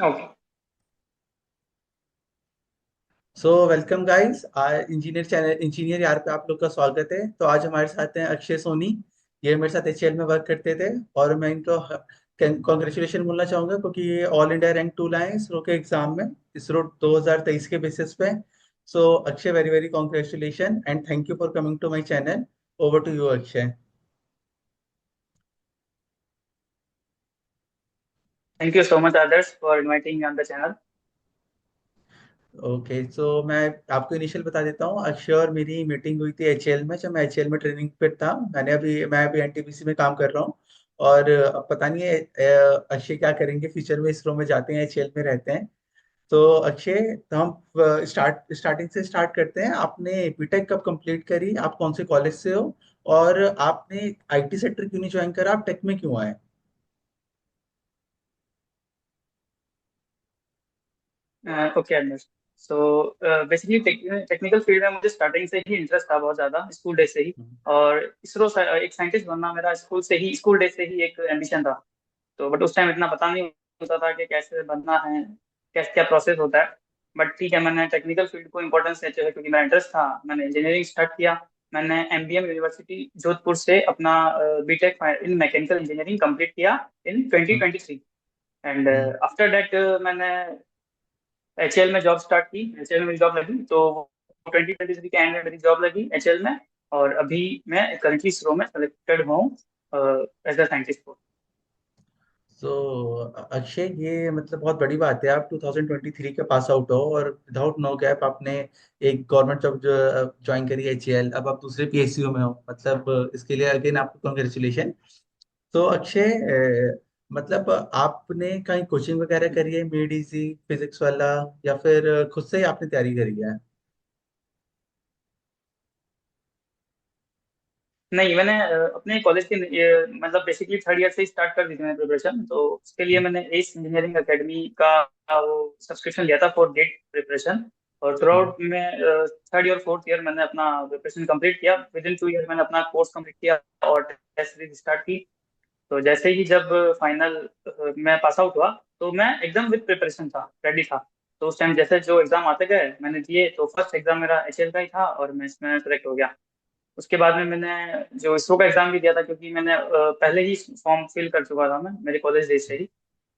Okay. Welcome guys. Engineer channel engineer यार पे आप लोग का स्वागत है। तो आज हमारे साथ हैं अक्षय सोनी। ये मेरे साथ एचएएल में वर्क करते थे और मैं इनको कॉन्ग्रेचुलेशन बोलना चाहूंगा क्योंकि ये ऑल इंडिया रैंक 2 लाए हैं इसरो के एग्जाम में, इसरो 2023 के बेसिस पे। So Akshay, very very congratulation and thank you for coming to my channel. Over to you Akshay. Thank you so much Adarsh for inviting me on the channel. Okay, so मैं आपको initial बता देता हूँ। अक्षय और मेरी मीटिंग हुई थी एचएएल में, जब मैं एचएएल में ट्रेनिंग पे था। मैं अभी एनटीपीसी में काम कर रहा हूँ। और अब पता नहीं है अक्षय क्या करेंगे फ्यूचर में। इसरो में जाते हैं, एचएएल में रहते हैं। तो अक्षय, तो हम स्टार्टिंग से स्टार्ट करते हैं। आपने बीटेक कब कंप्लीट करी? आप कौन से कॉलेज से हो? और आपने आईटी सेक्टर क्यों नहीं ज्वाइन करा? आप टेक में क्यों आए? ओके आदर्श। सो बेसिकली टेक्निकल फील्ड में मुझे स्टार्टिंग से ही इंटरेस्ट था, बहुत ज़्यादा, स्कूल डेज से ही। और इसरो एक साइंटिस्ट बनना मेरा स्कूल डेज से ही एक एम्बिशन था। तो बट उस टाइम इतना पता नहीं होता था कि कैसे बनना है, कैसे क्या प्रोसेस होता है। बट ठीक है, मैंने टेक्निकल फील्ड को इंपॉर्टेंस देते हुए, क्योंकि मेरा इंटरेस्ट था, मैंने इंजीनियरिंग स्टार्ट किया। मैंने एमबीएम यूनिवर्सिटी जोधपुर से अपना BTech in mechanical engineering complete किया in hmm. 2023। And hmm. After that मैंने एचएएल में जॉब स्टार्ट की। एचएएल में मेरी जॉब लगी, तो 2023 के एंड में मेरी जॉब लगी एचएएल में। और अभी मैं करंटली इसरो में सेलेक्टेड हूँ एज अ साइंटिस्ट। सो अक्षय, ये मतलब बहुत बड़ी बात है। आप 2023 के पास आउट हो और विदाउट नो गैप आपने एक गवर्नमेंट जॉब ज्वाइन करी है एचएएल। अब आप दूसरे पीएसयू में हो, मतलब इसके लिए अगेन आपको कॉन्ग्रेचुलेशन। तो अक्षय, मतलब आपने कहीं कोचिंग वगैरह करी है, मेड इजी फिजिक्स वाला, या फिर खुद से ही आपने तैयारी करी है? नहीं, मैंने अपने कॉलेज के मतलब बेसिकली थर्ड ईयर से ही स्टार्ट कर दी थी मैंने प्रिपरेशन। तो उसके लिए मैंने एस इंजीनियरिंग एकेडमी का वो सब्सक्रिप्शन लिया था फॉर गेट प्रिपरेशन। और थ्रू हम्म। आउट में थर्ड ईयर फोर्थ ईयर मैंने अपना प्रिपरेशन कंप्लीट किया। विद इन 2 ईयर मैंने अपना कोर्स कंप्लीट किया और टेस्ट सीरीज स्टार्ट की। तो जैसे ही जब फाइनल मैं पास आउट हुआ, तो मैं एकदम विद प्रिपरेशन था, रेडी था। तो उस टाइम जैसे जो एग्जाम आते गए मैंने दिए, तो फर्स्ट एग्जाम मेरा एचएल का ही था और मैं इसमें सेलेक्ट हो गया। उसके बाद में मैंने जो इसरो का एग्जाम भी दिया था, क्योंकि मैंने पहले ही फॉर्म फिल कर चुका था मैं मेरे कॉलेज डेज से ही।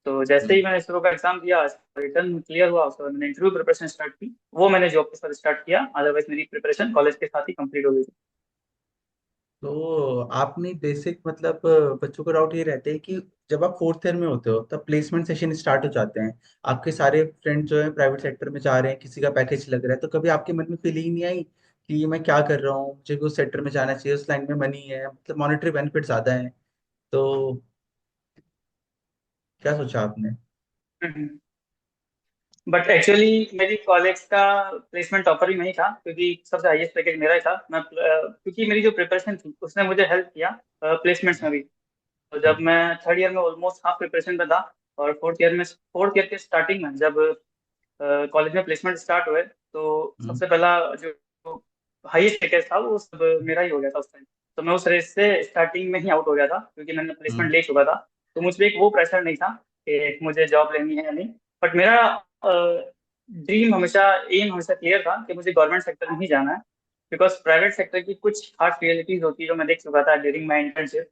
तो जैसे ही हम्म। मैंने इसरो का एग्जाम दिया, रिटर्न क्लियर हुआ, उसके बाद मैंने इंटरव्यू प्रिपरेशन स्टार्ट की। वो मैंने जॉब के साथ स्टार्ट किया, अदरवाइज मेरी प्रिपरेशन कॉलेज के साथ ही कंप्लीट हो गई थी। तो आपने बेसिक मतलब बच्चों को डाउट ये रहते हैं कि जब आप फोर्थ ईयर में होते हो तब प्लेसमेंट सेशन स्टार्ट हो जाते हैं। आपके सारे फ्रेंड्स जो है प्राइवेट सेक्टर में जा रहे हैं, किसी का पैकेज लग रहा है, तो कभी आपके मन में फीलिंग नहीं आई कि मैं क्या कर रहा हूँ, मुझे भी उस सेक्टर में जाना चाहिए, उस लाइन में मनी है, मतलब मॉनेटरी बेनिफिट ज्यादा है? तो क्या सोचा आपने? बट एक्चुअली मेरी कॉलेज का प्लेसमेंट ऑफर भी नहीं था, क्योंकि सबसे हाईएस्ट पैकेज मेरा ही था। क्योंकि मेरी जो प्रिपरेशन थी उसने मुझे हेल्प किया प्लेसमेंट्स में भी। तो जब हम्म। मैं थर्ड ईयर में ऑलमोस्ट हाफ प्रिपरेशन में था, और फोर्थ ईयर के स्टार्टिंग में जब कॉलेज में प्लेसमेंट स्टार्ट हुए, तो हम्म। सबसे पहला जो हाईएस्ट पैकेज था वो सब मेरा ही हो गया था उस टाइम। तो मैं उस रेस से स्टार्टिंग में ही आउट हो गया था, क्योंकि मैंने प्लेसमेंट हम्म। ले चुका था। तो मुझ पर एक वो प्रेशर नहीं था कि मुझे जॉब लेनी है या नहीं। बट मेरा ड्रीम हमेशा, एम हमेशा क्लियर था कि मुझे गवर्नमेंट सेक्टर में ही जाना है। बिकॉज प्राइवेट सेक्टर की कुछ खास रियलिटीज होती है जो मैं देख चुका था ड्यूरिंग माई इंटर्नशिप।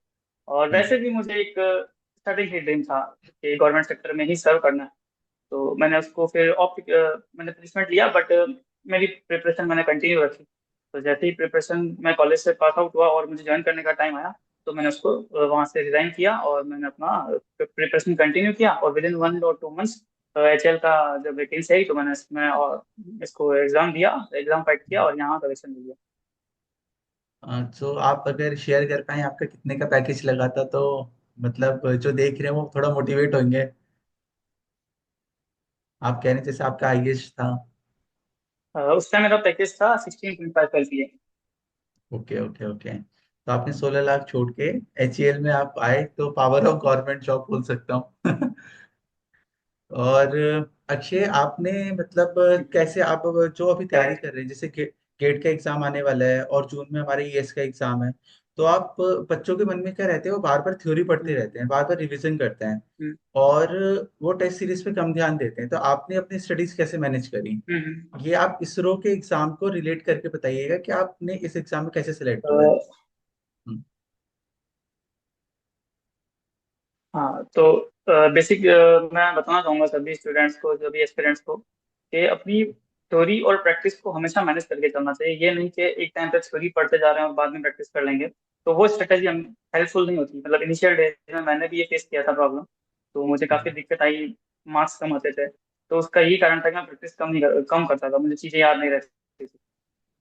और हम्म। वैसे भी मुझे एक स्टार्टिंग से ड्रीम था कि गवर्नमेंट सेक्टर में ही सर्व करना है। तो मैंने उसको फिर मैंने प्लेसमेंट लिया, बट मेरी प्रिपरेशन मैंने कंटिन्यू रखी। तो जैसे ही प्रिपरेशन मैं कॉलेज से पास आउट हुआ और मुझे ज्वाइन करने का टाइम आया, तो मैंने उसको वहां से रिजाइन किया और मैंने अपना प्रिपरेशन कंटिन्यू किया। और विद इन 1 और 2 मंथ्स एचएल का जब वैकेंसी आई, तो मैंने इसमें और इसको एग्जाम दिया, एग्जाम फाइट किया और यहाँ कलेक्शन लिया। तो आप अगर शेयर कर पाए आपका कितने का पैकेज लगा था, तो मतलब जो देख रहे हैं वो थोड़ा मोटिवेट होंगे। आप कह रहे हैं जैसे आपका हाईएस्ट था। उस टाइम मेरा पैकेज था 16.5 LPA। Okay, okay, okay. तो आपने 16 लाख छोड़ के एचईएल में आप आए, तो पावर ऑफ गवर्नमेंट जॉब बोल सकता हूँ। और अक्षय, आपने मतलब कैसे आप जो अभी तैयारी कर रहे हैं, जैसे गेट का एग्जाम आने वाला है और जून में हमारे ईएस का एग्जाम है, तो आप बच्चों के मन में क्या रहते हैं, वो बार बार थ्योरी पढ़ते हम्म, रहते हैं, बार बार रिवीजन करते हैं, हम्म, और वो टेस्ट सीरीज पे कम ध्यान देते हैं। तो आपने अपनी स्टडीज कैसे मैनेज करी? ये आप इसरो के एग्जाम को रिलेट करके बताइएगा कि आपने इस एग्जाम में कैसे सिलेक्ट हुए। हम्म। हम्म, हाँ तो बेसिक मैं बताना चाहूंगा सभी स्टूडेंट्स को, सभी एस्पिरेंट्स को, कि अपनी थ्योरी और प्रैक्टिस को हमेशा मैनेज करके चलना चाहिए। ये नहीं कि एक टाइम पे थ्योरी पढ़ते जा रहे हैं और बाद में प्रैक्टिस कर लेंगे, तो वो स्ट्रेटेजी हम हेल्पफुल नहीं होती। मतलब इनिशियल डेज में मैंने भी ये फेस किया था प्रॉब्लम, तो मुझे काफी दिक्कत आई, मार्क्स कम होते थे। तो उसका यही कारण था कि मैं प्रैक्टिस कम करता था, मुझे चीजें याद नहीं रहती थी।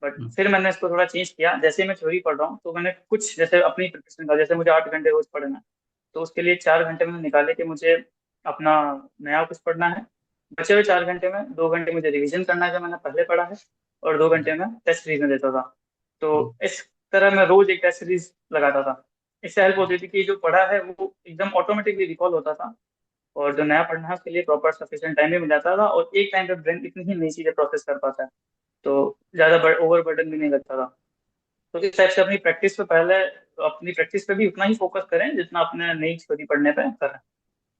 बट हम्म, फिर मैंने इसको थोड़ा चेंज किया। जैसे ही मैं थ्योरी पढ़ रहा हूँ तो मैंने कुछ जैसे अपनी प्रिपरेशन का, जैसे मुझे 8 घंटे रोज पढ़ना है, तो उसके लिए 4 घंटे मैंने निकाले कि मुझे अपना नया कुछ पढ़ना है। बचे हुए 4 घंटे में 2 घंटे मुझे रिवीजन करना है जो मैंने पहले पढ़ा है, और 2 घंटे में टेस्ट सीरीज में देता था। तो हम्म, इस तरह मैं रोज एक टेस्ट सीरीज लगाता था। इससे हेल्प होती थी कि जो पढ़ा है वो एकदम ऑटोमेटिकली रिकॉल होता था, और जो नया पढ़ना है उसके लिए प्रॉपर सफिशिएंट टाइम भी मिल जाता था, और एक टाइम पे ब्रेन इतनी ही नई चीजें प्रोसेस कर पाता है, तो ज्यादा ओवर बर्डन भी नहीं लगता था। तो इस टाइप से अपनी प्रैक्टिस पे भी उतना ही फोकस करें जितना अपने नई थ्योरी पढ़ने पे करें,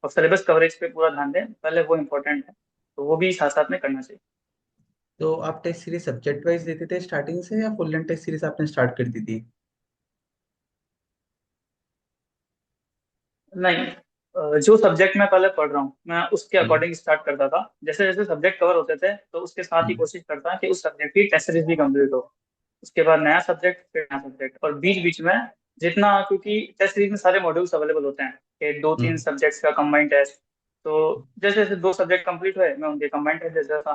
और सिलेबस कवरेज पे पूरा ध्यान दें पहले, वो इम्पोर्टेंट है। तो वो भी साथ साथ में करना चाहिए। तो आप टेस्ट सीरीज सब्जेक्ट वाइज देते थे स्टार्टिंग से, या फुल लेंथ टेस्ट सीरीज आपने स्टार्ट कर दी थी? नहीं, जो सब्जेक्ट मैं पहले पढ़ रहा हूँ मैं उसके हम्म, अकॉर्डिंग स्टार्ट करता था। जैसे जैसे सब्जेक्ट कवर होते थे तो उसके साथ ही हम्म, कोशिश करता कि उस सब्जेक्ट की टेस्ट सीरीज भी कंप्लीट हो। उसके बाद नया सब्जेक्ट, फिर नया सब्जेक्ट, और बीच बीच में जितना, क्योंकि टेस्ट सीरीज में सारे मॉड्यूल्स अवेलेबल होते हैं कि दो तीन हम्म, सब्जेक्ट्स का कंबाइंड टेस्ट। तो जैसे जैसे 2 सब्जेक्ट कंप्लीट हुए मैं उनके कंबाइंड टेस्ट देता था।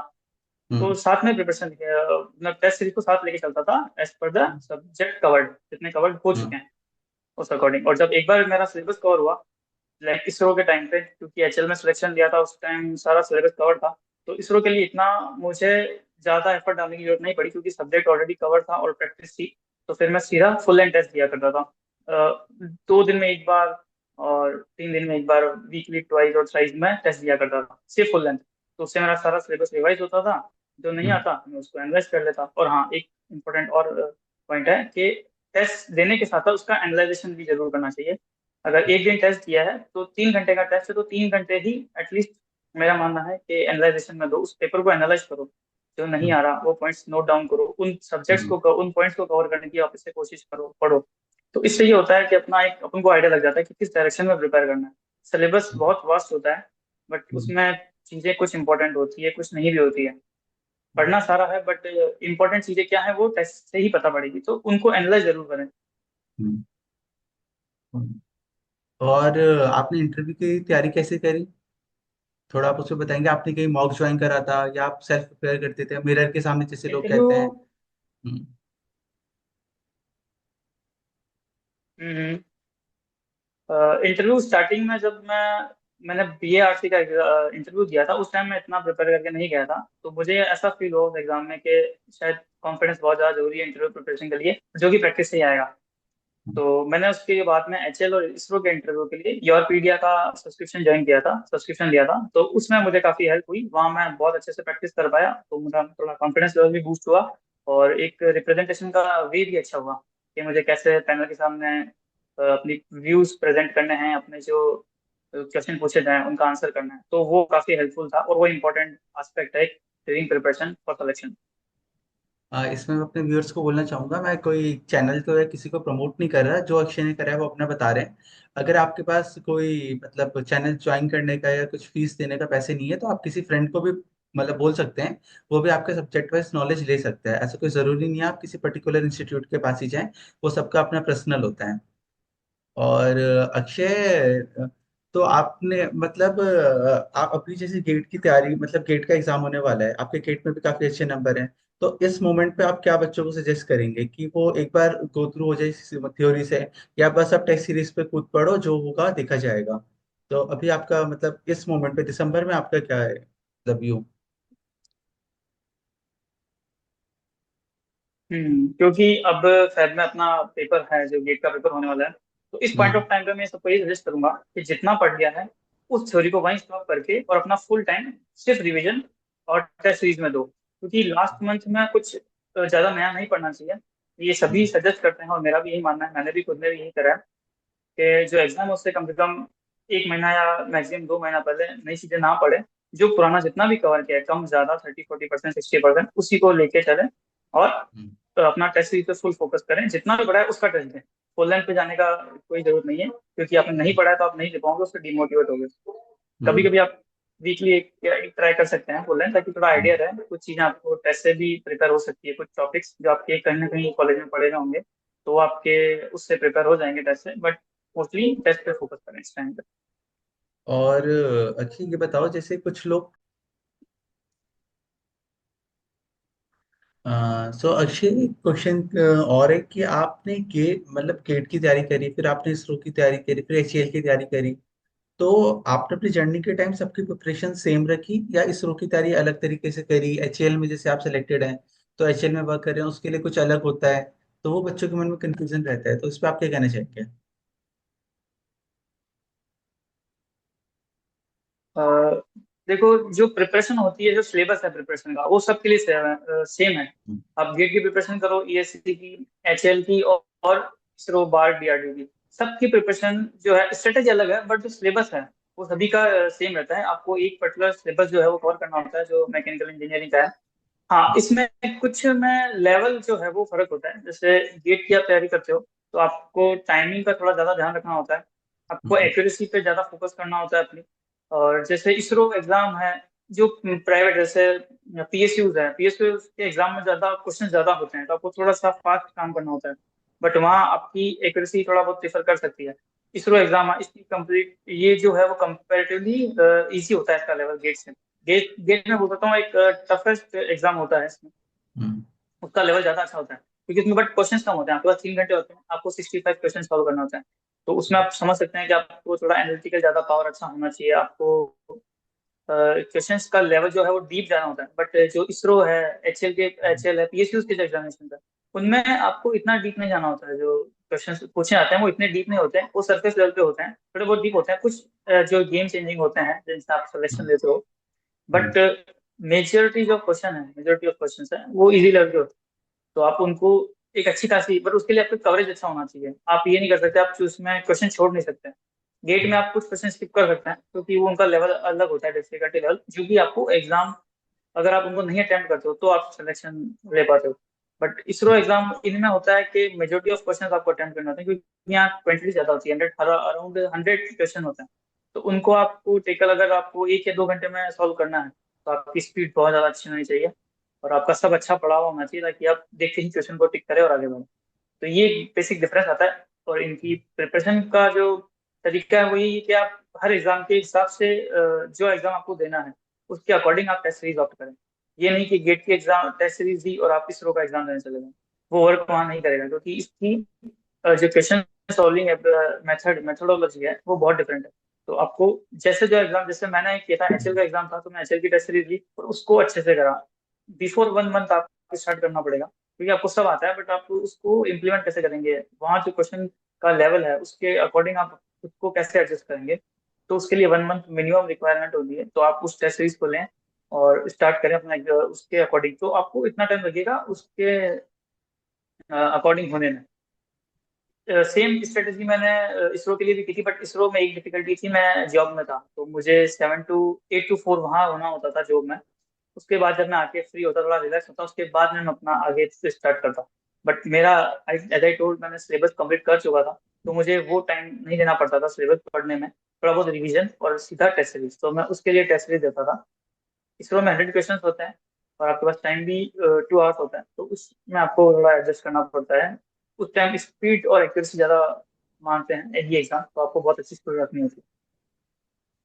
तो हम्म, साथ में प्रिपरेशन, मतलब टेस्ट सीरीज को साथ लेके चलता था as per the subject covered, जितने कवर्ड हो हम्म, चुके हैं उस अकॉर्डिंग। और जब एक बार मेरा सिलेबस कवर हुआ, लाइक इसरो के टाइम पे, क्योंकि एचएल में सिलेक्शन दिया था उस टाइम सारा सिलेबस कवर था, तो इसरो के लिए इतना मुझे ज्यादा एफर्ट डालने की जरूरत नहीं पड़ी, क्योंकि सब्जेक्ट ऑलरेडी कवर था और प्रैक्टिस थी। तो फिर मैं सीधा फुल एंड टेस्ट दिया करता था, 2 दिन में एक बार और 3 दिन में एक बार, वीकली ट्वाइस और थ्राइस में टेस्ट दिया करता था सिर्फ फुल लेंथ। तो उससे मेरा सारा सिलेबस रिवाइज होता था, जो नहीं हम्म, आता मैं उसको एनालाइज कर लेता। और हाँ, एक इम्पोर्टेंट और पॉइंट है कि टेस्ट देने के साथ साथ उसका एनालाइजेशन भी जरूर करना चाहिए। अगर एक दिन टेस्ट दिया है तो 3 घंटे का टेस्ट है, तो 3 घंटे ही एटलीस्ट मेरा मानना है कि एनालाइजेशन में दो, उस पेपर को एनालाइज करो। जो नहीं हम्म, आ रहा वो पॉइंट्स नोट डाउन करो, उन सब्जेक्ट्स हम्म, को उन पॉइंट्स को कवर करने की वापस से कोशिश करो, पढ़ो। तो इससे ये होता है कि अपना एक अपन को आइडिया लग जाता है कि किस डायरेक्शन में प्रिपेयर करना है। सिलेबस बहुत वास्ट होता है, बट हम्म, उसमें चीजें कुछ इंपॉर्टेंट होती है, कुछ नहीं भी होती है। पढ़ना सारा है, बट इंपॉर्टेंट चीजें क्या है वो टेस्ट से ही पता पड़ेगी, तो उनको एनालाइज जरूर करें। हम्म, हम्म। और आपने इंटरव्यू की तैयारी कैसे करी? थोड़ा आप उसमें बताएंगे, आपने कहीं मॉक ज्वाइन करा था या आप सेल्फ प्रिपेयर करते थे मिरर के सामने जैसे लोग इंटरव्यू, कहते हैं? हम्म, इंटरव्यू स्टार्टिंग में जब मैंने बीए आरसी का इंटरव्यू दिया था, उस टाइम मैं इतना प्रिपेयर करके नहीं गया था, तो मुझे ऐसा फील हो एग्जाम में कि शायद कॉन्फिडेंस बहुत ज्यादा जरूरी है इंटरव्यू प्रिपरेशन के लिए, जो कि प्रैक्टिस से ही आएगा। तो मैंने उसके बाद में एचएल और इसरो के इंटरव्यू के लिए योरपीडिया का सब्सक्रिप्शन लिया था। तो उसमें मुझे काफी हेल्प हुई, वहाँ मैं बहुत अच्छे से प्रैक्टिस कर पाया, तो मेरा थोड़ा कॉन्फिडेंस लेवल भी बूस्ट हुआ। और एक रिप्रेजेंटेशन का वे भी अच्छा हुआ कि मुझे कैसे पैनल के सामने अपनी व्यूज प्रेजेंट करने हैं, अपने जो क्वेश्चन पूछे जाए उनका आंसर करना है। तो वो काफी हेल्पफुल था, और वो इम्पोर्टेंट एस्पेक्ट है ड्यूरिंग प्रिपरेशन फॉर सिलेक्शन। इसमें मैं अपने व्यूअर्स को बोलना चाहूंगा, मैं कोई चैनल को या किसी को प्रमोट नहीं कर रहा, जो अक्षय ने करा है वो अपना बता रहे हैं। अगर आपके पास कोई मतलब चैनल ज्वाइन करने का या कुछ फीस देने का पैसे नहीं है, तो आप किसी फ्रेंड को भी मतलब बोल सकते हैं, वो भी आपके सब्जेक्ट वाइज नॉलेज ले सकता है। ऐसा कोई जरूरी नहीं है आप किसी पर्टिकुलर इंस्टीट्यूट के पास ही जाएं, वो सबका अपना पर्सनल होता है। और अक्षय, तो आपने मतलब आप अपनी जैसे गेट की तैयारी, मतलब गेट का एग्जाम होने वाला है, आपके गेट में भी काफी अच्छे नंबर हैं, तो इस मोमेंट पे आप क्या बच्चों को सजेस्ट करेंगे कि वो एक बार गो थ्रू हो जाए थ्योरी से, या बस आप टेस्ट सीरीज पे कूद पड़ो, जो होगा देखा जाएगा? तो अभी आपका मतलब इस मोमेंट पे दिसंबर में आपका क्या है मतलब व्यू? क्योंकि अब फेब में अपना पेपर है, जो गेट का पेपर होने वाला है, तो इस पॉइंट हम्म, ऑफ टाइम पे मैं सबको ये सजेस्ट करूंगा कि जितना पढ़ लिया है उस थ्योरी को वहीं स्टॉप करके और अपना फुल टाइम सिर्फ रिवीजन और टेस्ट सीरीज में दो। क्योंकि लास्ट मंथ में कुछ ज्यादा नया नहीं पढ़ना चाहिए। ये सभी हम्म, सजेस्ट करते हैं और मेरा भी यही मानना है, मैंने भी खुद ने भी यही करा है कि जो एग्जाम है उससे कम से कम एक महीना या मैक्सिमम 2 महीना पहले नई चीजें ना पढ़े, जो पुराना जितना भी कवर किया है कम ज्यादा 30-40% 60% उसी को लेके चले, और हम्म, अपना टेस्ट सीरीज पे फुल फोकस करें, जितना भी पढ़ा है उसका टेस्ट दें। फुल लेंथ पे जाने का कोई जरूरत नहीं है, क्योंकि आपने नहीं पढ़ा है तो आप नहीं दे पाओगे, उससे डिमोटिवेट होगे। कभी हम्म, कभी आप वीकली एक ट्राई कर सकते हैं फुल लेंथ, ताकि थोड़ा हम्म। आइडिया रहे, कुछ चीजें आपको टेस्ट से भी प्रिपेयर हो सकती है, कुछ टॉपिक्स जो आपके कहीं ना कहीं कॉलेज में पढ़े रहे होंगे तो वो आपके उससे प्रिपेयर हो जाएंगे टेस्ट से, बट मोस्टली टेस्ट पे फोकस करें इस टाइम पे। और अच्छी ये बताओ, जैसे कुछ लोग सो अक्षय, क्वेश्चन और है कि आपने गेट मतलब गेट की तैयारी करी, फिर आपने इसरो की तैयारी करी, फिर एचएएल की तैयारी करी। तो आपने अपनी जर्नी के टाइम सबकी प्रिपरेशन सेम रखी, या इसरो की तैयारी अलग तरीके से करी? एचएएल में जैसे आप सिलेक्टेड हैं, तो एचएएल में वर्क कर रहे हैं, उसके लिए कुछ अलग होता है, तो वो बच्चों के मन में कंफ्यूजन रहता है, तो इस पर आप क्या कहना चाहेंगे? अ, देखो, जो प्रिपरेशन होती है, जो सिलेबस है प्रिपरेशन का वो सबके लिए सेम है। हम्म, आप गेट की प्रिपरेशन करो, ईएससी की, एचएल की, और इसरो बार डीआरडीओ की, सबकी प्रिपरेशन जो है स्ट्रेटेजी अलग है, बट जो सिलेबस है वो सभी का सेम रहता है। आपको एक पर्टिकुलर सिलेबस जो है वो कवर करना होता है, जो मैकेनिकल इंजीनियरिंग का है। हाँ, इसमें कुछ में लेवल जो है वो फर्क होता है। जैसे गेट की आप तैयारी करते हो तो आपको टाइमिंग का थोड़ा ज्यादा ध्यान रखना होता है, आपको हम्म, एक्यूरेसी पे ज्यादा फोकस करना होता है अपनी। और जैसे इसरो एग्जाम है, जो प्राइवेट जैसे पीएसयूज है, पीएसयू के एग्जाम में ज्यादा क्वेश्चन ज्यादा होते हैं, तो आपको थोड़ा सा फास्ट काम करना होता है, बट वहाँ आपकी एक्यूरेसी थोड़ा बहुत डिफर कर सकती है। इसरो एग्जाम है, इसकी कंप्लीट ये जो है वो कंपेरेटिवली इजी होता है इसका लेवल गेट से। गेट गेट में बोलता हूँ एक टफेस्ट एग्जाम होता है इसमें, हम्म, उसका लेवल ज्यादा अच्छा होता है, क्योंकि इसमें बट क्वेश्चन कम होते हैं, आपके पास 3 घंटे होते हैं, आपको 65 क्वेश्चन सॉल्व करना होता है। तो उसमें आप समझ सकते हैं कि आपको थोड़ा एनालिटिकल ज्यादा पावर अच्छा होना चाहिए, आपको क्वेश्चंस का लेवल जो है वो डीप जाना होता है। बट जो इसरो है, एचएल है, पीएसयू के जो एग्जामिनेशन है उनमें आपको इतना डीप नहीं जाना होता है। जो क्वेश्चंस पूछे जाते हैं वो इतने डीप नहीं होते हैं, वो सरफेस लेवल पे होते हैं, थोड़े बहुत डीप होते हैं, कुछ जो गेम चेंजिंग होते हैं जिनसे आप सिलेक्शन हम्म, लेते हो। हम्म, बट मेजोरिटी ऑफ क्वेश्चन है वो इजी लेवल के होते हैं। तो आप उनको एक अच्छी खासी, बट उसके लिए आपका कवरेज अच्छा होना चाहिए। आप ये नहीं कर सकते, आप उसमें क्वेश्चन छोड़ नहीं सकते। गेट में आप कुछ क्वेश्चन स्किप कर सकते हैं, क्योंकि वो उनका लेवल अलग होता है, डिफिकल्टी लेवल, जो कि आपको एग्जाम, अगर आप उनको नहीं अटेम्प्ट करते हो तो आप सिलेक्शन ले पाते हो। बट इसरो एग्जाम इनमें होता है कि मेजोरिटी ऑफ क्वेश्चन आपको अटेम्प्ट करना होता है, क्योंकि यहाँ क्वांटिटी ज्यादा होती है, 100 अराउंड 100 क्वेश्चन होते हैं। तो उनको आपको टेकल अगर आपको 1 या 2 घंटे में सॉल्व करना है, तो आपकी स्पीड बहुत ज्यादा अच्छी होनी चाहिए, और आपका सब अच्छा पढ़ा हुआ होना चाहिए, ताकि आप देखते ही क्वेश्चन को टिक करें और आगे बढ़े। तो ये बेसिक डिफरेंस आता है। और इनकी प्रिपरेशन का जो तरीका है वो यही है कि आप हर एग्जाम के हिसाब से जो एग्जाम आपको देना है उसके अकॉर्डिंग आप टेस्ट सीरीज ऑप्ट करें। ये नहीं कि गेट की एग्जाम टेस्ट सीरीज दी और आप इसरो का एग्जाम देने चले गए, वो वर्क वहाँ नहीं करेगा, क्योंकि इसकी जो क्वेश्चन सॉल्विंग मेथोडोलॉजी है वो बहुत डिफरेंट है। तो आपको जैसे जो एग्जाम, जैसे मैंने किया था, एचएल का एग्जाम था, तो मैं एचएल की टेस्ट सीरीज ली और उसको अच्छे से करा। बिफोर 1 मंथ आपको स्टार्ट करना पड़ेगा, क्योंकि आपको सब आता है, बट आप उसको इम्प्लीमेंट कैसे करेंगे, वहाँ जो क्वेश्चन का लेवल है उसके अकॉर्डिंग आप खुद को कैसे एडजस्ट करेंगे, तो उसके लिए 1 मंथ मिनिमम रिक्वायरमेंट होती है। तो आप उस टेस्ट सीरीज को लें और स्टार्ट करें अपना उसके अकॉर्डिंग, तो आपको इतना टाइम लगेगा उसके अकॉर्डिंग होने में। सेम स्ट्रेटेजी मैंने इसरो के लिए भी की थी, बट इसरो में एक डिफिकल्टी थी, मैं जॉब में था, तो मुझे 7 to 8 to 4 वहाँ होना होता था जॉब में। उसके बाद जब मैं आके फ्री होता, थोड़ा रिलैक्स होता, उसके बाद मैं अपना आगे से स्टार्ट करता। बट मेरा, एज आई टोल्ड, मैंने सिलेबस कंप्लीट कर चुका था, तो मुझे वो टाइम नहीं देना पड़ता था सिलेबस पढ़ने में, थोड़ा बहुत रिवीजन और सीधा टेस्ट सीरीज, तो मैं उसके लिए टेस्ट सीरीज देता था। इसरो में 100 क्वेश्चन होते हैं और आपके पास टाइम भी 2 आवर्स होता है, तो उसमें आपको थोड़ा एडजस्ट करना पड़ता है। उस टाइम स्पीड और एक्यूरेसी ज्यादा मानते हैं ये एग्जाम, तो आपको बहुत अच्छी स्पीड रखनी होती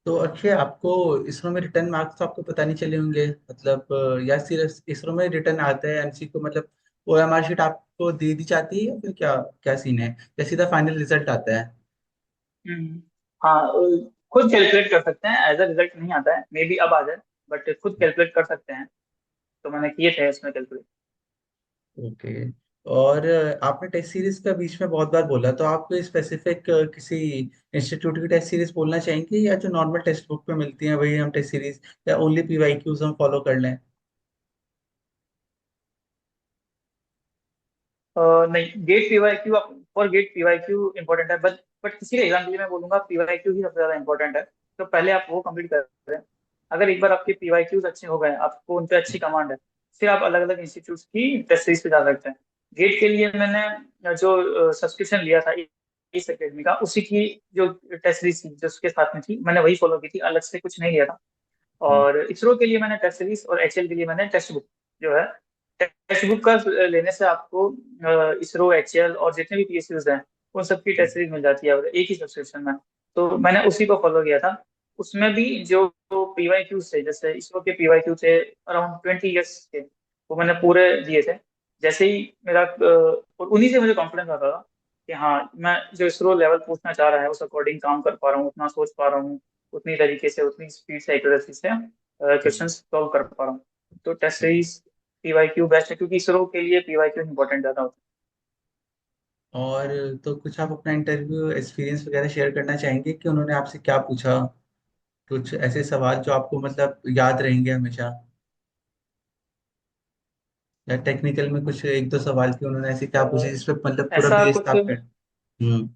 तो अक्षय, आपको इसरो में रिटर्न मार्क्स तो आपको पता नहीं चले होंगे, मतलब या सिर्फ इसरो में रिटर्न आता है एमसी को, मतलब ओएमआर शीट आपको दे दी जाती है, या फिर क्या क्या सीन है, या सीधा फाइनल रिजल्ट आता है? है। हाँ, खुद कैलकुलेट कर सकते हैं, एज अ रिजल्ट नहीं आता है, मे बी अब आ जाए, बट खुद कैलकुलेट कर सकते हैं। तो मैंने किए थे इसमें कैलकुलेट। ओके। और आपने टेस्ट सीरीज का बीच में बहुत बार बोला, तो आप कोई स्पेसिफिक किसी इंस्टीट्यूट की टेस्ट सीरीज बोलना चाहेंगे, या जो नॉर्मल टेक्स्ट बुक पे मिलती है वही हम टेस्ट सीरीज, या ओनली पीवाईक्यूज हम फॉलो कर लें? नहीं, GATE PYQ, for GATE PYQ important है, बट किसी के एग्जाम के लिए मैं बोलूंगा पीवाईक्यू ही सबसे ज्यादा इंपॉर्टेंट है। तो पहले आप वो कंप्लीट करें। अगर एक बार आपके पीवाईक्यूज अच्छे हो गए, आपको उन पे अच्छी कमांड है, फिर आप अलग अलग इंस्टीट्यूट की टेस्ट सीरीज पे जा सकते हैं। गेट के लिए मैंने जो सब्सक्रिप्शन लिया था इस एकेडमी का, उसी की जो टेस्ट सीरीज थी जो उसके साथ में थी, मैंने वही फॉलो की थी, अलग से कुछ नहीं लिया था। हम्म, और इसरो के लिए मैंने टेस्ट सीरीज, और एचएल के लिए मैंने टेक्स्ट बुक जो है। टेक्स्ट बुक का लेने से आपको इसरो, एचएल और जितने भी पीएसयूज हैं उन सबकी टेस्ट सीरीज मिल जाती है और एक ही सब्सक्रिप्शन में। तो मैंने उसी को फॉलो किया था। उसमें भी जो पीवाईक्यूज थे, जैसे इसरो के पीवाईक्यू थे अराउंड 20 ईयर्स के, वो मैंने पूरे दिए थे। जैसे ही मेरा और उन्हीं से मुझे कॉन्फिडेंस आता था कि हाँ, मैं जो इसरो लेवल पूछना चाह रहा है उस अकॉर्डिंग काम कर पा रहा हूँ, उतना सोच पा रहा हूँ, उतनी तरीके से, उतनी स्पीड से, एक्यूरेसी से क्वेश्चन सॉल्व कर पा रहा हूँ। तो टेस्ट हम्म। सीरीज पीवाईक्यू बेस्ट है, क्योंकि इसरो के लिए पीवाईक्यू इंपॉर्टेंट ज्यादा होता और तो कुछ आप अपना इंटरव्यू एक्सपीरियंस वगैरह शेयर करना चाहेंगे कि उन्होंने आपसे क्या पूछा, कुछ ऐसे सवाल जो आपको मतलब याद रहेंगे हमेशा, या टेक्निकल में कुछ एक दो सवाल कि उन्होंने ऐसे क्या पूछे है। जिस पे मतलब पूरा ऐसा बेस था कुछ, आपका। हम्म।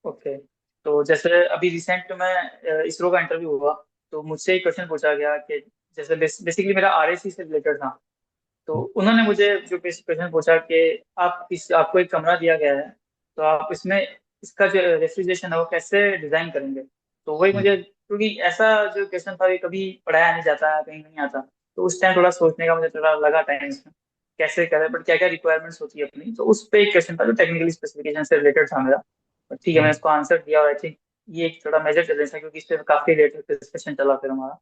ओके। तो जैसे अभी रिसेंट में इसरो का इंटरव्यू हुआ, तो मुझसे एक क्वेश्चन पूछा गया कि जैसे बेसिकली मेरा आरएसी से रिलेटेड था। तो उन्होंने मुझे जो बेसिक क्वेश्चन पूछा कि आपको एक कमरा दिया गया है, तो आप इसमें इसका जो रेफ्रिजरेशन है वो कैसे डिजाइन करेंगे। तो वही मुझे, क्योंकि ऐसा जो क्वेश्चन था ये कभी पढ़ाया नहीं जाता है, कहीं नहीं आता। तो उस टाइम थोड़ा सोचने का मुझे थोड़ा लगा टाइम इसमें, कैसे करें, बट क्या क्या रिक्वायरमेंट्स होती है अपनी। तो उस पे एक क्वेश्चन था जो टेक्निकल स्पेसिफिकेशन से रिलेटेड था मेरा। but ठीक है, मैंने उसको आंसर दिया, और आई थिंक ये एक थोड़ा मेजर चैलेंज था, क्योंकि इस पे काफी लेट डिस्कशन चला फिर हमारा।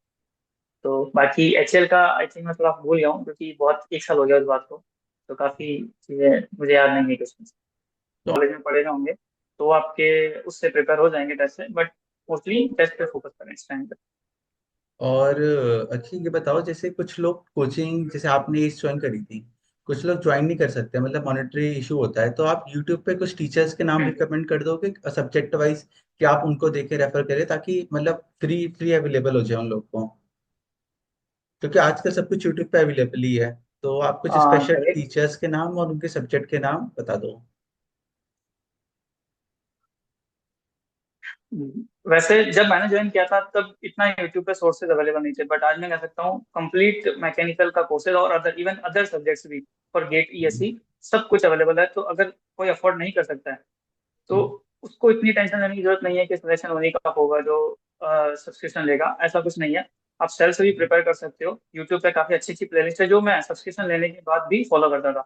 तो बाकी एचएल का आई थिंक मैं थोड़ा भूल गया हूँ, क्योंकि बहुत एक साल हो गया उस बात को। तो काफी चीजें मुझे याद नहीं है क्वेश्चन, तो कॉलेज में पढ़े ना होंगे, तो आपके उससे प्रिपेयर हो जाएंगे टेस्ट से, बट मोस्टली टेस्ट पे फोकस करें इस टाइम पे। और अच्छा ये बताओ, जैसे कुछ लोग कोचिंग, जैसे आपने इस ज्वाइन करी थी, कुछ लोग ज्वाइन नहीं कर सकते, मतलब मॉनेटरी इशू होता है, तो आप यूट्यूब पे कुछ टीचर्स के नाम हम्म। रिकमेंड कर दोगे सब्जेक्ट वाइज, कि आप उनको देके रेफर करें ताकि मतलब फ्री फ्री अवेलेबल हो जाए उन लोग को, क्योंकि आजकल सब कुछ यूट्यूब पे अवेलेबल ही है। तो आप कुछ स्पेशल करेक्ट। टीचर्स के नाम और उनके सब्जेक्ट के नाम बता दो। वैसे जब मैंने ज्वाइन किया था तब इतना यूट्यूब पे सोर्सेज अवेलेबल नहीं थे, बट आज मैं कह सकता हूँ कंप्लीट मैकेनिकल का कोर्सेज और अदर, इवन अदर सब्जेक्ट्स भी, फॉर गेट हम्म, ईएससी सब कुछ अवेलेबल है। तो अगर कोई अफोर्ड नहीं कर सकता है, तो हम्म, उसको इतनी टेंशन लेने की जरूरत नहीं है कि सिलेक्शन उन्हीं का होगा जो सब्सक्रिप्शन लेगा, ऐसा कुछ नहीं है। आप सेल्फ से भी प्रिपेयर कर सकते हो। यूट्यूब पे काफी अच्छी अच्छी प्लेलिस्ट है जो मैं सब्सक्रिप्शन लेने के बाद भी फॉलो करता था,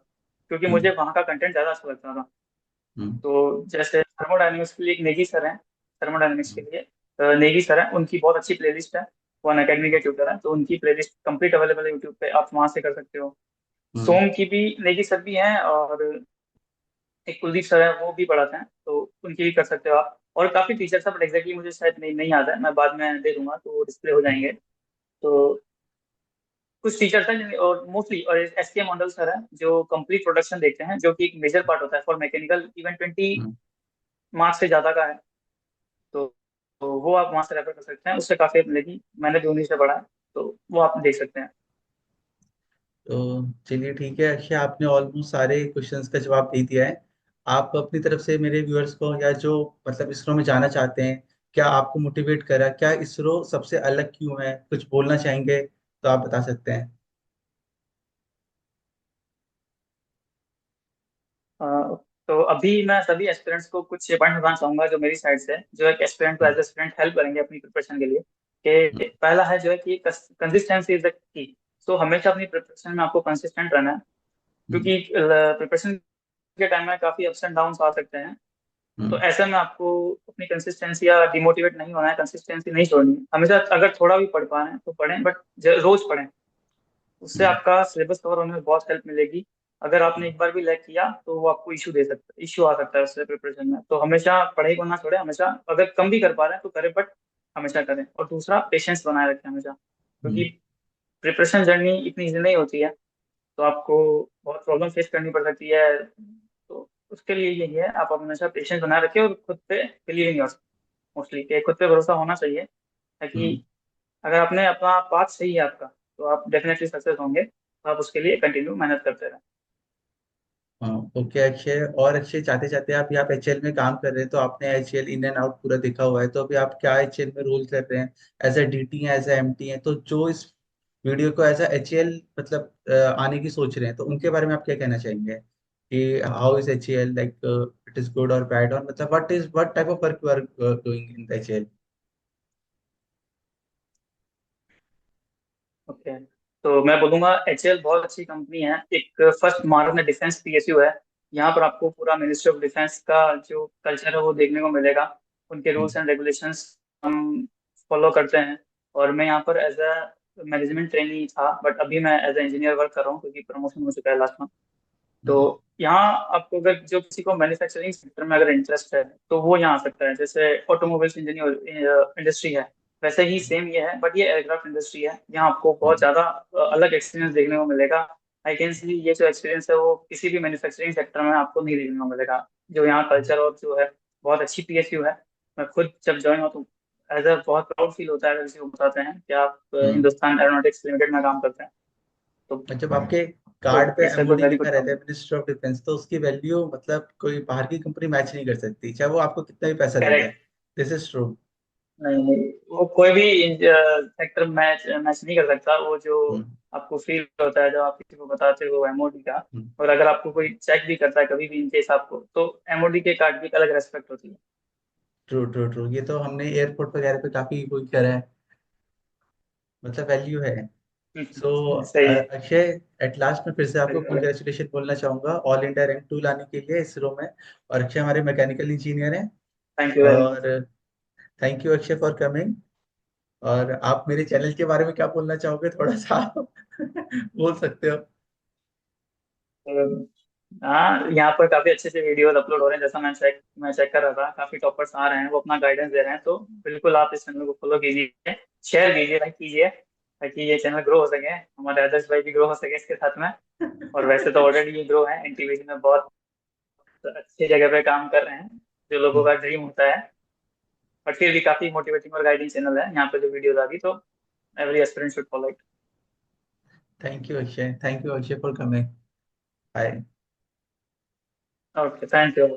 क्योंकि मुझे हम्म, वहाँ का कंटेंट ज्यादा अच्छा लगता था। हम्म, तो जैसे थर्मोडायनेमिक्स के लिए एक नेगी सर हैं, थर्मोडायनेमिक्स के हम्म, लिए नेगी सर हैं, उनकी बहुत अच्छी प्लेलिस्ट है। वो अन अकेडमी के ट्यूटर हैं, तो उनकी प्लेलिस्ट कंप्लीट अवेलेबल है यूट्यूब पे, आप वहाँ से कर सकते हो। हम्म, सोम की भी, नेगी सर भी हैं, और एक कुलदीप सर है वो भी पढ़ाते हैं, तो उनकी भी कर सकते हो आप। और काफी टीचर्स हैं, बट एग्जैक्टली मुझे शायद नहीं याद है, मैं बाद में दे दूंगा तो वो डिस्प्ले हो जाएंगे। तो कुछ टीचर्स हैं और मोस्टली, और एसके मंडल सर है जो कंप्लीट प्रोडक्शन देखते हैं, जो कि एक मेजर पार्ट होता है फॉर मैकेनिकल, इवन 20 मार्क्स से ज्यादा का है। तो, तो वो आप वहां से रेफर कर सकते हैं, उससे काफी हेल्प मिलेगी, मैंने भी उन्हीं से पढ़ा है। तो वो आप देख सकते हैं। तो चलिए ठीक है अक्षय, आपने ऑलमोस्ट सारे क्वेश्चंस का जवाब दे दिया है। आप अपनी तरफ से मेरे व्यूअर्स को, या जो मतलब इसरो में जाना चाहते हैं, क्या आपको मोटिवेट करा, क्या इसरो सबसे अलग क्यों है, कुछ बोलना चाहेंगे तो आप बता सकते हैं। अ, तो अभी मैं सभी एस्पिरेंट्स को कुछ पॉइंट बताना चाहूंगा जो मेरी साइड से, जो एक एस्पिरेंट को हम्म, एज एस्पिरेंट हेल्प करेंगे अपनी प्रिपरेशन के लिए। हम्म, कि पहला है जो है कि कंसिस्टेंसी इज द की। तो हमेशा अपनी प्रिपरेशन में आपको कंसिस्टेंट रहना है, हम्म, क्योंकि प्रिपरेशन के टाइम में काफी अप्स एंड डाउन आ सकते हैं। तो हम्म, ऐसे में आपको अपनी कंसिस्टेंसी या डिमोटिवेट नहीं होना है, कंसिस्टेंसी नहीं छोड़नी है हमेशा। अगर थोड़ा भी पढ़ पा रहे हैं तो पढ़ें, बट रोज पढ़ें। उससे हम्म, आपका सिलेबस कवर होने में बहुत हेल्प मिलेगी। अगर आपने एक बार भी लैग किया तो वो आपको इशू आ सकता है उससे प्रिपरेशन में। तो हमेशा पढ़ाई को ना छोड़े, हमेशा अगर कम भी कर पा रहे हैं तो करें, बट हमेशा करें। और दूसरा, पेशेंस बनाए रखें हमेशा, क्योंकि हम्म, प्रिपरेशन जर्नी इतनी इजी नहीं होती है। तो आपको बहुत प्रॉब्लम फेस करनी पड़ सकती है। तो उसके लिए यही है, आप हमेशा पेशेंस बनाए रखें और खुद पे बिलीव इन योरसेल्फ, मोस्टली कि खुद पे भरोसा होना चाहिए, ताकि हम्म, अगर आपने अपना पाथ सही है आपका, तो आप डेफिनेटली सक्सेस होंगे। आप उसके लिए कंटिन्यू मेहनत करते रहें। हाँ। ओके अक्षय, और अक्षय चाहते चाहते आप एचएल में काम कर रहे हैं, तो आपने एचएल इन एंड आउट पूरा देखा हुआ है, तो अभी आप क्या एचएल में रोल कर रहे हैं? एज ए डीटी हैं, एज ए एमटी हैं? तो जो इस वीडियो को एज ए एचएल मतलब आने की सोच रहे हैं, तो उनके बारे में आप क्या कहना चाहेंगे कि how is HAL, like it is good और बैड, और मतलब what type of work you are doing in HAL? Okay, तो मैं बोलूंगा एचएल बहुत अच्छी कंपनी है। एक फर्स्ट भारत में डिफेंस पीएसयू है। यहाँ पर आपको पूरा मिनिस्ट्री ऑफ डिफेंस का जो कल्चर है वो देखने को मिलेगा। उनके रूल्स एंड रेगुलेशंस हम फॉलो करते हैं। और मैं यहाँ पर एज अ मैनेजमेंट ट्रेनी था, बट अभी मैं एज ए इंजीनियर वर्क कर रहा हूँ क्योंकि प्रमोशन हो चुका है लास्ट में। तो यहाँ आपको अगर जो किसी को मैन्युफैक्चरिंग सेक्टर में अगर इंटरेस्ट है तो वो यहाँ आ सकता है। जैसे ऑटोमोबाइल्स इंजीनियर इंडस्ट्री है, वैसे ही सेम ये है, बट ये एयरक्राफ्ट इंडस्ट्री है। यहाँ आपको बहुत ज्यादा अलग एक्सपीरियंस देखने को मिलेगा। आई कैन सी ये जो एक्सपीरियंस है वो किसी भी मैन्युफैक्चरिंग सेक्टर में आपको नहीं देखने को मिलेगा। जो यहाँ कल्चर और जो है, बहुत अच्छी पीएसयू है। मैं खुद जब ज्वाइन हुआ तो एज अ बहुत प्राउड फील होता है अगर किसी को बताते हैं कि आप हिंदुस्तान एरोनॉटिक्स लिमिटेड में काम करते हैं। तो जब आपके तो कार्ड पे it's a good, MoD very लिखा गुड रहता है कंपनी। मिनिस्टर ऑफ डिफेंस, तो उसकी वैल्यू मतलब कोई बाहर की कंपनी मैच नहीं कर सकती, चाहे वो आपको कितना भी पैसा दे दे। करेक्ट। This is true. नहीं नहीं, वो कोई भी सेक्टर मैच मैच नहीं कर सकता। वो जो आपको फील होता है जब आप किसी को बताते हो एमओडी का, और अगर आपको कोई चेक भी करता है कभी भी इन केस आपको, तो एमओडी के कार्ड की एक अलग रेस्पेक्ट होती है। ट्रू ट्रू ट्रू, ये तो हमने एयरपोर्ट वगैरह पे काफी कोई करा है, मतलब वैल्यू है। सो सही है। अक्षय, एट लास्ट में फिर से आपको बिल्कुल। कंग्रेचुलेशन बोलना चाहूंगा ऑल इंडिया रैंक 2 लाने के लिए इसरो में। और अक्षय हमारे मैकेनिकल इंजीनियर हैं। Thank you very much. और thank you Akshay for coming. और आप मेरे चैनल के बारे में क्या बोलना चाहोगे, थोड़ा सा बोल सकते हो? हाँ, यहाँ पर काफी अच्छे से वीडियोस अपलोड हो रहे हैं। जैसा मैं चेक कर रहा था, काफी टॉपर्स आ रहे हैं, वो अपना गाइडेंस दे रहे हैं। तो बिल्कुल आप इस चैनल को फॉलो कीजिए, शेयर कीजिए, लाइक कीजिए, ताकि ये चैनल ग्रो हो सके, हमारे आदर्श भाई भी ग्रो हो सके इसके साथ में। और वैसे तो ऑलरेडी ये ग्रो है, एनटीपीसी में बहुत अच्छी जगह पे काम कर रहे हैं, जो लोगों का ड्रीम होता है। बट फिर भी काफी मोटिवेटिंग और गाइडिंग चैनल है यहाँ पे जो वीडियोस आ रही, तो every aspirant should follow it. Thank you Akshay for coming. Bye. Okay, thank you.